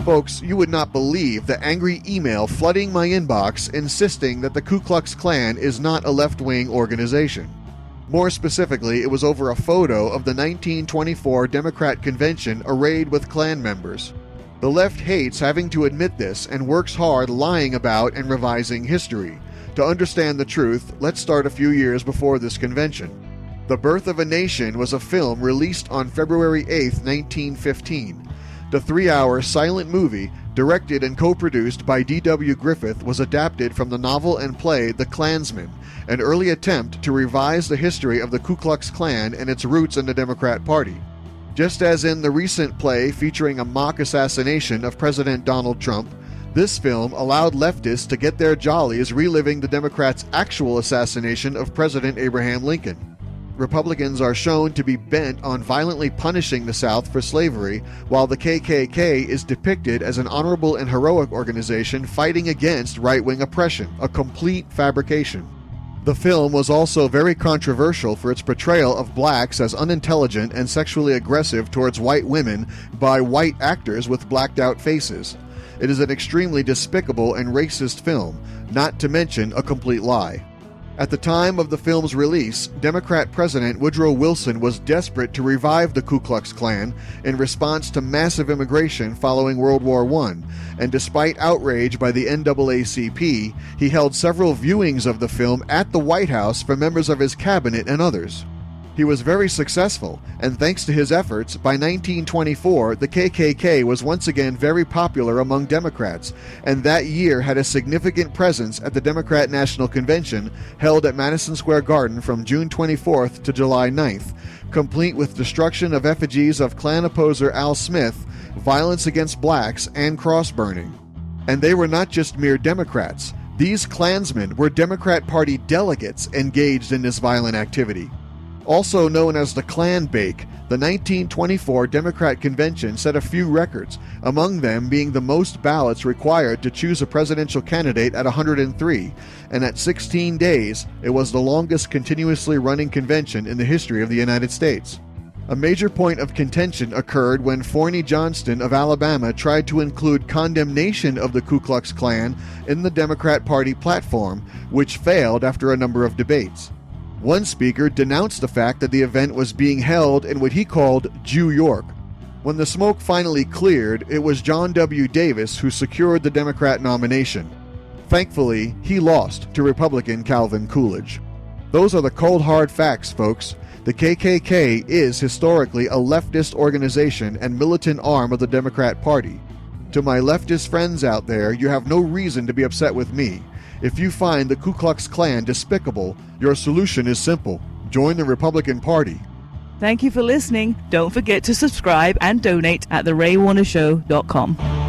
Folks, you would not believe the angry email flooding my inbox insisting that the Ku Klux Klan is not a left-wing organization. More specifically, it was over a photo of the 1924 Democrat Convention arrayed with Klan members. The left hates having to admit this and works hard lying about and revising history. To understand the truth, let's start a few years before this convention. The Birth of a Nation was a film released on February 8, 1915. The 3-hour silent movie, directed and co-produced by D.W. Griffith, was adapted from the novel and play The Klansman, an early attempt to revise the history of the Ku Klux Klan and its roots in the Democrat Party. Just as in the recent play featuring a mock assassination of President Donald Trump, this film allowed leftists to get their jollies reliving the Democrats' actual assassination of President Abraham Lincoln. Republicans are shown to be bent on violently punishing the South for slavery, while the KKK is depicted as an honorable and heroic organization fighting against right-wing oppression, a complete fabrication. The film was also very controversial for its portrayal of blacks as unintelligent and sexually aggressive towards white women by white actors with blacked-out faces. It is an extremely despicable and racist film, not to mention a complete lie. At the time of the film's release, Democrat President Woodrow Wilson was desperate to revive the Ku Klux Klan in response to massive immigration following World War I, and despite outrage by the NAACP, he held several viewings of the film at the White House for members of his cabinet and others. He was very successful, and thanks to his efforts, by 1924, the KKK was once again very popular among Democrats, and that year had a significant presence at the Democrat National Convention held at Madison Square Garden from June 24th to July 9th, complete with destruction of effigies of Klan opposer Al Smith, violence against blacks, and cross-burning. And they were not just mere Democrats. These Klansmen were Democrat Party delegates engaged in this violent activity. Also known as the Klan Bake, the 1924 Democrat Convention set a few records, among them being the most ballots required to choose a presidential candidate at 103, and at 16 days, it was the longest continuously running convention in the history of the United States. A major point of contention occurred when Forney Johnston of Alabama tried to include condemnation of the Ku Klux Klan in the Democrat Party platform, which failed after a number of debates. One speaker denounced the fact that the event was being held in what he called Jew York. When the smoke finally cleared, it was John W. Davis who secured the Democrat nomination. Thankfully, he lost to Republican Calvin Coolidge. Those are the cold hard facts, folks. The KKK is historically a leftist organization and militant arm of the Democrat Party. To my leftist friends out there, you have no reason to be upset with me. If you find the Ku Klux Klan despicable, your solution is simple. Join the Republican Party. Thank you for listening. Don't forget to subscribe and donate at theraywarnershow.com.